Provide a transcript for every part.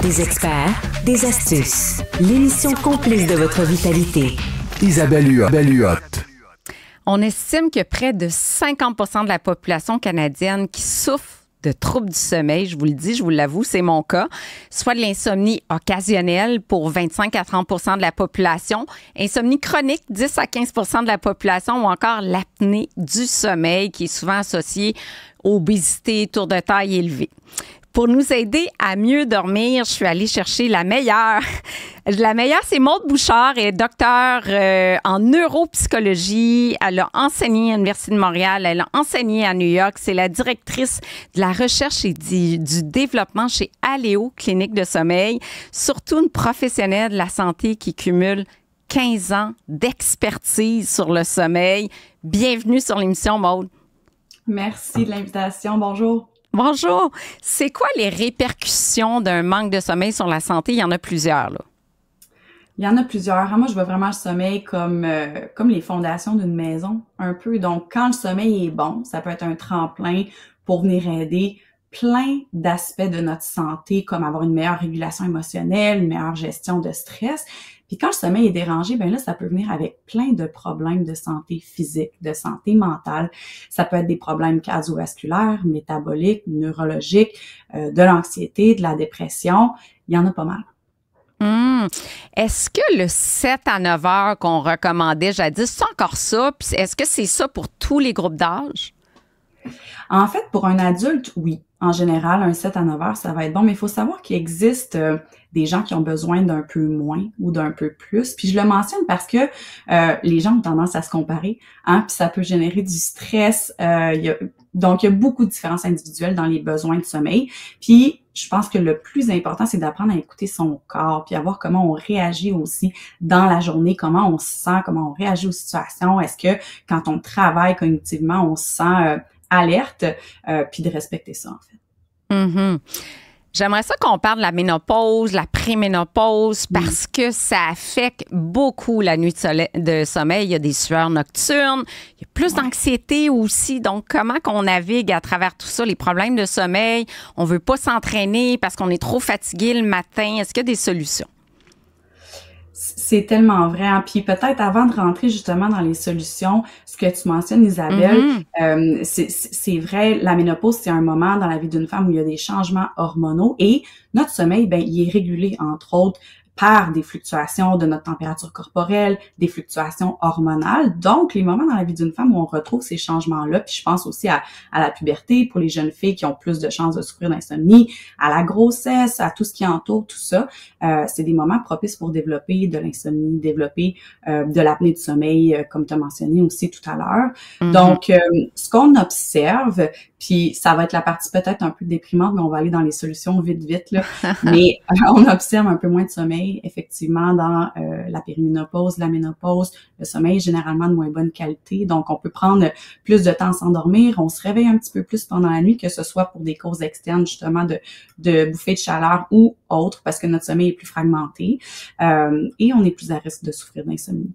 Des experts, des astuces. L'émission complice de votre vitalité. Isabelle Huot. On estime que près de 50 % de la population canadienne qui souffre de troubles du sommeil, je vous le dis, je vous l'avoue, c'est mon cas, soit de l'insomnie occasionnelle pour 25 à 30 % de la population, insomnie chronique, 10 à 15 % de la population, ou encore l'apnée du sommeil qui est souvent associée obésité, tour de taille élevée. Pour nous aider à mieux dormir, je suis allée chercher la meilleure. La meilleure, c'est Maude Bouchard, elle est docteure en neuropsychologie. Elle a enseigné à l'Université de Montréal. Elle a enseigné à New York. C'est la directrice de la recherche et du développement chez Aléo Clinique de sommeil. Surtout une professionnelle de la santé qui cumule 15 ans d'expertise sur le sommeil. Bienvenue sur l'émission, Maude. Merci de l'invitation. Bonjour. Bonjour. C'est quoi les répercussions d'un manque de sommeil sur la santé? Il y en a plusieurs, là. Il y en a plusieurs. Moi, je vois vraiment le sommeil comme les fondations d'une maison, un peu. Donc, quand le sommeil est bon, ça peut être un tremplin pour venir aider plein d'aspects de notre santé, comme avoir une meilleure régulation émotionnelle, une meilleure gestion de stress. Puis quand le sommeil est dérangé, ben là, ça peut venir avec plein de problèmes de santé physique, de santé mentale. Ça peut être des problèmes cardiovasculaires, métaboliques, neurologiques, de l'anxiété, de la dépression. Il y en a pas mal. Est-ce que le 7 à 9 heures qu'on recommandait jadis, c'est encore ça? Puis est-ce que c'est ça pour tous les groupes d'âge? En fait, pour un adulte, oui. En général, un 7 à 9 heures, ça va être bon, mais il faut savoir qu'il existe des gens qui ont besoin d'un peu moins ou d'un peu plus. Puis je le mentionne parce que les gens ont tendance à se comparer, hein, puis ça peut générer du stress. Donc, il y a beaucoup de différences individuelles dans les besoins de sommeil. Puis, je pense que le plus important, c'est d'apprendre à écouter son corps, puis à voir comment on réagit aussi dans la journée, comment on se sent, comment on réagit aux situations. Est-ce que quand on travaille cognitivement, on se sent alerte, puis de respecter ça, en fait. Mm-hmm. J'aimerais ça qu'on parle de la ménopause, la préménopause, parce que ça affecte beaucoup la nuit de sommeil. Il y a des sueurs nocturnes, il y a plus d'anxiété aussi. Donc, comment qu'on navigue à travers tout ça, les problèmes de sommeil? On veut pas s'entraîner parce qu'on est trop fatigué le matin. Est-ce qu'il y a des solutions? C'est tellement vrai. Hein? Puis peut-être avant de rentrer justement dans les solutions, ce que tu mentionnes, Isabelle, c'est vrai, la ménopause, c'est un moment dans la vie d'une femme où il y a des changements hormonaux et notre sommeil, ben, il est régulé, entre autres, par des fluctuations de notre température corporelle, des fluctuations hormonales. Donc, les moments dans la vie d'une femme où on retrouve ces changements-là, puis je pense aussi à la puberté, pour les jeunes filles qui ont plus de chances de souffrir d'insomnie, à la grossesse, à tout ce qui entoure tout ça, c'est des moments propices pour développer de l'insomnie, développer de l'apnée du sommeil, comme tu as mentionné aussi tout à l'heure. Donc, ce qu'on observe, puis ça va être la partie peut-être un peu déprimante, mais on va aller dans les solutions vite, là. Mais on observe un peu moins de sommeil, effectivement, dans la périménopause, la ménopause. Le sommeil est généralement de moins bonne qualité. Donc, on peut prendre plus de temps à s'endormir. On se réveille un petit peu plus pendant la nuit, que ce soit pour des causes externes, justement, de bouffées de chaleur ou autres, parce que notre sommeil est plus fragmenté. Et on est plus à risque de souffrir d'insomnie.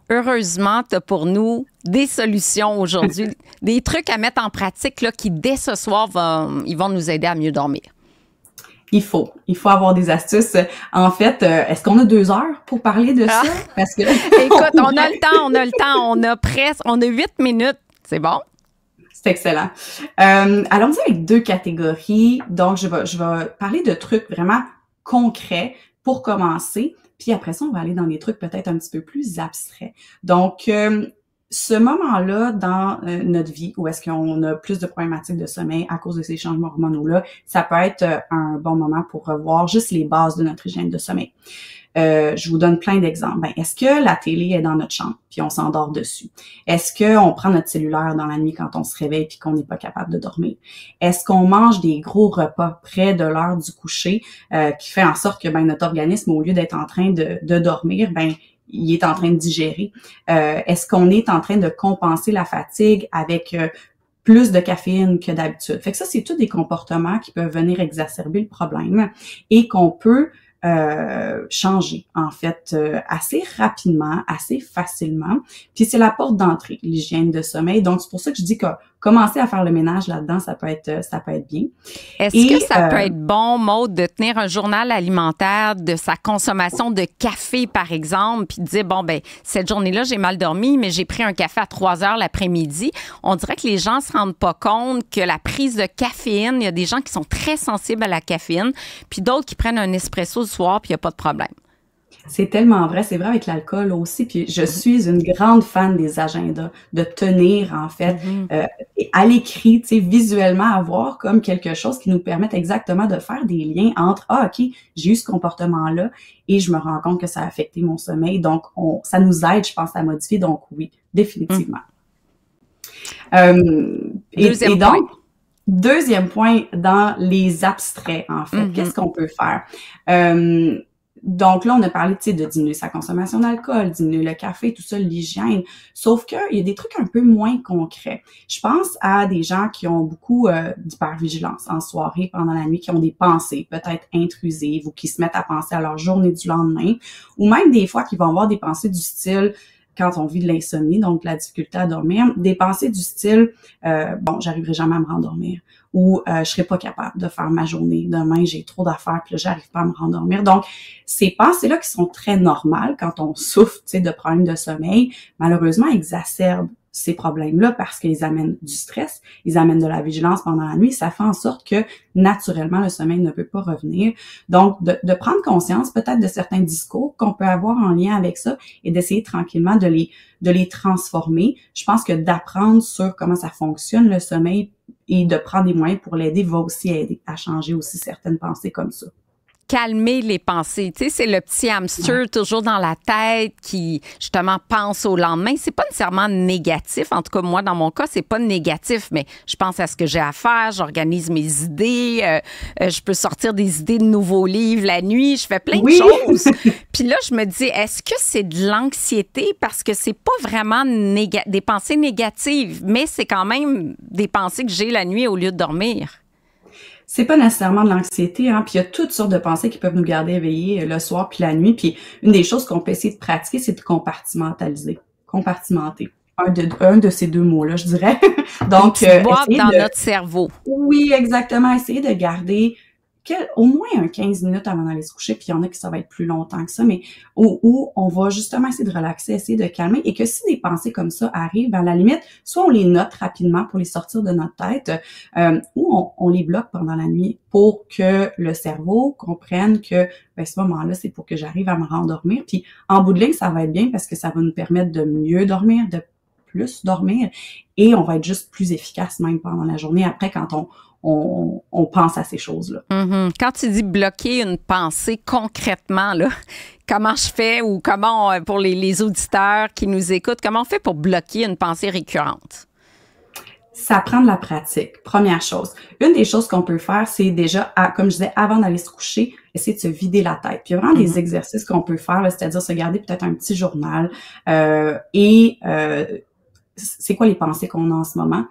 Heureusement, tu as pour nous des solutions aujourd'hui, des trucs à mettre en pratique là, qui, dès ce soir, ils vont nous aider à mieux dormir. Il faut avoir des astuces. En fait, est-ce qu'on a 2 heures pour parler de ça? Parce que écoute, on a le temps, on a 8 minutes. C'est bon? C'est excellent. Allons-y avec 2 catégories. Donc, je vais parler de trucs vraiment concrets pour commencer. Puis après ça, on va aller dans des trucs peut-être un petit peu plus abstraits. Donc, ce moment-là dans notre vie, où est-ce qu'on a plus de problématiques de sommeil à cause de ces changements hormonaux-là, ça peut être un bon moment pour revoir juste les bases de notre hygiène de sommeil. Je vous donne plein d'exemples. Ben, est-ce que la télé est dans notre chambre puis on s'endort dessus? Est-ce qu'on prend notre cellulaire dans la nuit quand on se réveille puis qu'on n'est pas capable de dormir? Est-ce qu'on mange des gros repas près de l'heure du coucher qui fait en sorte que ben notre organisme, au lieu d'être en train de dormir, ben il est en train de digérer? Est-ce qu'on est en train de compenser la fatigue avec plus de caféine que d'habitude? Fait que ça, c'est tous des comportements qui peuvent venir exacerber le problème et qu'on peut changer, en fait, assez rapidement, assez facilement. Puis c'est la porte d'entrée, l'hygiène de sommeil. Donc, c'est pour ça que je dis que commencer à faire le ménage là-dedans, ça peut être bien. Est-ce que ça peut être bon, Maude, de tenir un journal alimentaire de sa consommation de café, par exemple, puis de dire, bon, ben cette journée-là, j'ai mal dormi, mais j'ai pris un café à 3 heures l'après-midi. On dirait que les gens se rendent pas compte que la prise de caféine, il y a des gens qui sont très sensibles à la caféine, puis d'autres qui prennent un espresso le soir, puis il n'y a pas de problème. C'est tellement vrai, c'est vrai avec l'alcool aussi. Puis je suis une grande fan des agendas, de tenir en fait à l'écrit, tu sais, visuellement avoir comme quelque chose qui nous permette exactement de faire des liens entre ok, j'ai eu ce comportement-là et je me rends compte que ça a affecté mon sommeil. Donc ça nous aide, je pense, à modifier. Donc oui, définitivement. Et donc deuxième point dans les abstraits en fait, qu'est-ce qu'on peut faire? Donc là, on a parlé, tu sais, de diminuer sa consommation d'alcool, diminuer le café, tout ça, l'hygiène. Sauf que il y a des trucs un peu moins concrets. Je pense à des gens qui ont beaucoup d'hypervigilance en soirée, pendant la nuit, qui ont des pensées peut-être intrusives ou qui se mettent à penser à leur journée du lendemain, ou même des fois qui vont avoir des pensées du style, quand on vit de l'insomnie, donc la difficulté à dormir, des pensées du style bon, j'arriverai jamais à me rendormir, ou je serai pas capable de faire ma journée, demain j'ai trop d'affaires puis là j'arrive pas à me rendormir. Donc ces pensées-là qui sont très normales quand on souffre, tu sais, de problèmes de sommeil, malheureusement exacerbent ces problèmes-là parce qu'ils amènent du stress, ils amènent de la vigilance pendant la nuit, ça fait en sorte que naturellement le sommeil ne peut pas revenir. Donc de prendre conscience peut-être de certains discours qu'on peut avoir en lien avec ça et d'essayer tranquillement de les transformer. Je pense que d'apprendre sur comment ça fonctionne le sommeil et de prendre des moyens pour l'aider va aussi aider à changer aussi certaines pensées comme ça. Calmer les pensées. Tu sais, c'est le petit hamster toujours dans la tête qui, justement, pense au lendemain. C'est pas nécessairement négatif. En tout cas, moi, dans mon cas, c'est pas négatif, mais je pense à ce que j'ai à faire, j'organise mes idées, je peux sortir des idées de nouveaux livres la nuit, je fais plein de choses. Puis là, je me dis, est-ce que c'est de l'anxiété? Parce que c'est pas vraiment des pensées négatives, mais c'est quand même des pensées que j'ai la nuit au lieu de dormir. C'est pas nécessairement de l'anxiété, hein. Puis il y a toutes sortes de pensées qui peuvent nous garder éveillés le soir puis la nuit. Puis une des choses qu'on peut essayer de pratiquer, c'est de compartimenter. Un de ces deux mots-là, je dirais. Donc, boîte dans notre cerveau. Oui, exactement. Essayer de garder au moins un 15 minutes avant d'aller se coucher, puis il y en a qui ça va être plus longtemps que ça, mais où on va justement essayer de relaxer, essayer de calmer, et que si des pensées comme ça arrivent, ben à la limite, soit on les note rapidement pour les sortir de notre tête, ou on les bloque pendant la nuit pour que le cerveau comprenne que ben, ce moment-là, c'est pour que j'arrive à me rendormir. Puis en bout de ligne, ça va être bien parce que ça va nous permettre de mieux dormir, de plus dormir, et on va être juste plus efficace même pendant la journée après quand on pense à ces choses-là. Quand tu dis bloquer une pensée concrètement, là, comment je fais ou comment, pour les auditeurs qui nous écoutent, comment on fait pour bloquer une pensée récurrente? Ça prend de la pratique, première chose. Une des choses qu'on peut faire, c'est déjà, comme je disais, avant d'aller se coucher, essayer de se vider la tête. Puis il y a vraiment des exercices qu'on peut faire, là, c'est-à-dire se garder peut-être un petit journal c'est quoi les pensées qu'on a en ce moment?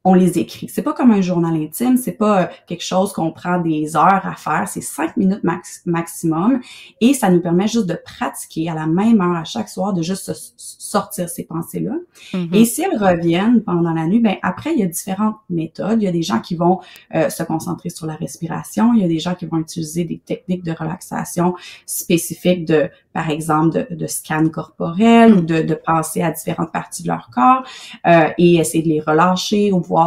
On les écrit. C'est pas comme un journal intime, c'est pas quelque chose qu'on prend des heures à faire, c'est 5 minutes maximum et ça nous permet juste de pratiquer à la même heure à chaque soir, de juste sortir ces pensées-là. Et si elles reviennent pendant la nuit, ben après, il y a différentes méthodes. Il y a des gens qui vont se concentrer sur la respiration, il y a des gens qui vont utiliser des techniques de relaxation spécifiques par exemple, de scan corporel ou de penser à différentes parties de leur corps et essayer de les relâcher ou voir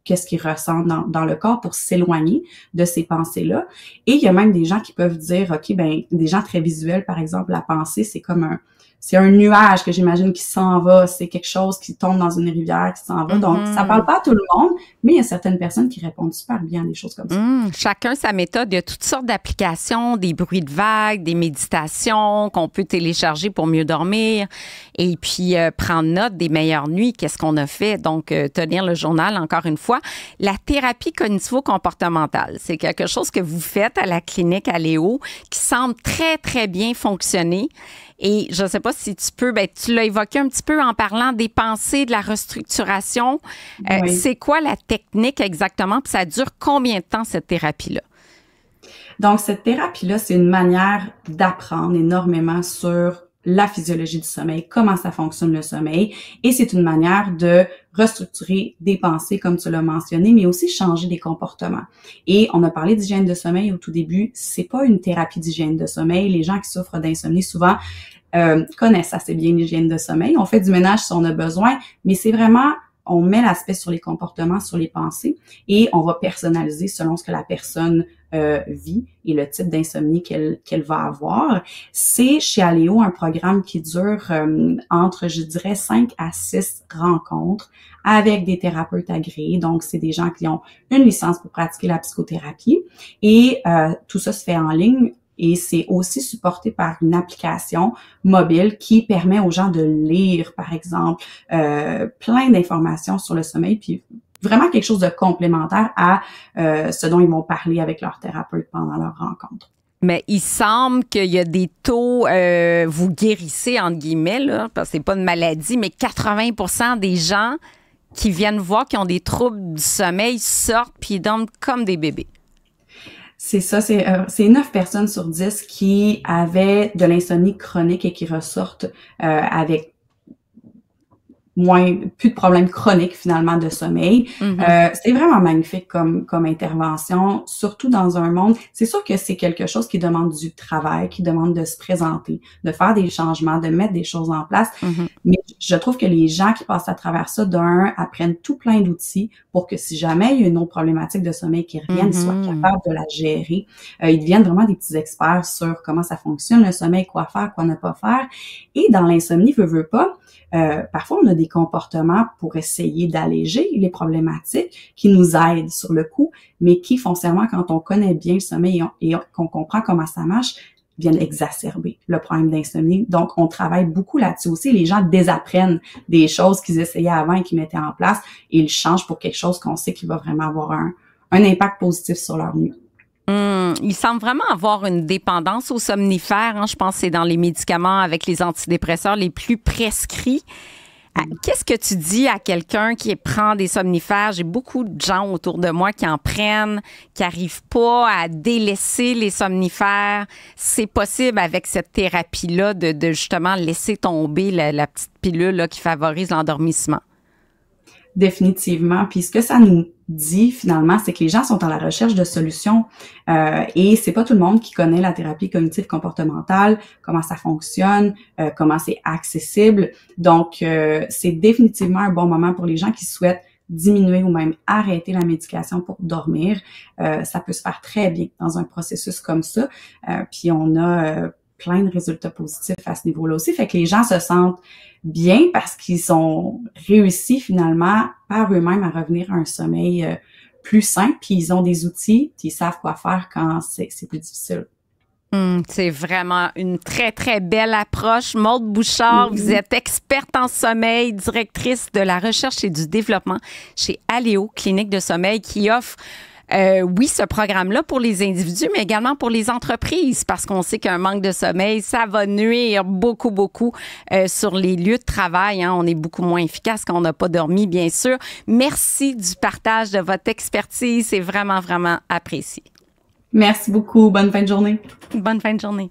qu'est-ce qu'ils ressentent dans le corps pour s'éloigner de ces pensées-là. Et il y a même des gens qui peuvent dire, OK, ben des gens très visuels, par exemple, la pensée, c'est comme c'est un nuage que j'imagine qui s'en va, c'est quelque chose qui tombe dans une rivière qui s'en va. Donc, ça parle pas à tout le monde, mais il y a certaines personnes qui répondent super bien à des choses comme ça. Chacun sa méthode. Il y a toutes sortes d'applications, des bruits de vagues, des méditations qu'on peut télécharger pour mieux dormir et puis prendre note des meilleures nuits, qu'est-ce qu'on a fait. Donc, tenir le journal, encore une fois. La thérapie cognitivo-comportementale, c'est quelque chose que vous faites à la clinique à Léo qui semble très, très bien fonctionner. Et je ne sais pas si tu peux, tu l'as évoqué un petit peu en parlant des pensées, de la restructuration. C'est quoi la technique exactement? Puis ça dure combien de temps, cette thérapie-là? Donc, cette thérapie-là, c'est une manière d'apprendre énormément sur la physiologie du sommeil, comment ça fonctionne le sommeil, et c'est une manière de restructurer des pensées, comme tu l'as mentionné, mais aussi changer des comportements. Et on a parlé d'hygiène de sommeil au tout début, c'est pas une thérapie d'hygiène de sommeil. Les gens qui souffrent d'insomnie, souvent, connaissent assez bien l'hygiène de sommeil. On fait du ménage si on a besoin, mais c'est vraiment, on met l'aspect sur les comportements, sur les pensées, et on va personnaliser selon ce que la personne vit et le type d'insomnie qu'elle va avoir. C'est chez Aléo un programme qui dure entre, je dirais, 5 à 6 rencontres avec des thérapeutes agréés. Donc, c'est des gens qui ont une licence pour pratiquer la psychothérapie. Et tout ça se fait en ligne. Et c'est aussi supporté par une application mobile qui permet aux gens de lire, par exemple, plein d'informations sur le sommeil, puis vraiment quelque chose de complémentaire à ce dont ils vont parler avec leur thérapeute pendant leur rencontre. Mais il semble qu'il y a des taux, vous guérissez, entre guillemets, là, parce que c'est pas une maladie, mais 80% des gens qui viennent voir qui ont des troubles du sommeil sortent puis ils dorment comme des bébés. C'est ça, c'est 9 personnes sur 10 qui avaient de l'insomnie chronique et qui ressortent avec plus de problèmes chroniques finalement de sommeil. C'est vraiment magnifique comme intervention, surtout dans un monde. C'est sûr que c'est quelque chose qui demande du travail, qui demande de se présenter, de faire des changements, de mettre des choses en place. Mais je trouve que les gens qui passent à travers ça, apprennent tout plein d'outils pour que si jamais il y a une autre problématique de sommeil qui revienne, ils soient capables de la gérer. Ils deviennent vraiment des petits experts sur comment ça fonctionne, le sommeil, quoi faire, quoi ne pas faire. Et dans l'insomnie, veut pas, parfois, on a des comportements pour essayer d'alléger les problématiques qui nous aident sur le coup, mais qui, foncièrement, quand on connaît bien le sommeil et qu'on comprend comment ça marche, viennent exacerber le problème d'insomnie. Donc, on travaille beaucoup là-dessus aussi. Les gens désapprennent des choses qu'ils essayaient avant et qu'ils mettaient en place et ils changent pour quelque chose qu'on sait qui va vraiment avoir un impact positif sur leur nuit. Il semble vraiment avoir une dépendance aux somnifères. Hein. Je pense que c'est dans les médicaments avec les antidépresseurs les plus prescrits. Qu'est-ce que tu dis à quelqu'un qui prend des somnifères? J'ai beaucoup de gens autour de moi qui en prennent, qui n'arrivent pas à délaisser les somnifères. C'est possible avec cette thérapie-là de justement laisser tomber la petite pilule là, qui favorise l'endormissement. Définitivement. Puis ce que ça nous dit finalement, c'est que les gens sont à la recherche de solutions et c'est pas tout le monde qui connaît la thérapie cognitive comportementale, comment ça fonctionne, comment c'est accessible. Donc, c'est définitivement un bon moment pour les gens qui souhaitent diminuer ou même arrêter la médication pour dormir. Ça peut se faire très bien dans un processus comme ça. Puis on a plein de résultats positifs à ce niveau-là aussi. Fait que les gens se sentent bien parce qu'ils ont réussi finalement par eux-mêmes à revenir à un sommeil plus sain, puis ils ont des outils, puis ils savent quoi faire quand c'est plus difficile. C'est vraiment une très, très belle approche. Maude Bouchard, vous êtes experte en sommeil, directrice de la recherche et du développement chez Aléo, clinique de sommeil, qui offre oui, ce programme-là pour les individus, mais également pour les entreprises, parce qu'on sait qu'un manque de sommeil, ça va nuire beaucoup, beaucoup sur les lieux de travail. Hein. On est beaucoup moins efficace quand on n'a pas dormi, bien sûr. Merci du partage de votre expertise. C'est vraiment, vraiment apprécié. Merci beaucoup. Bonne fin de journée. Bonne fin de journée.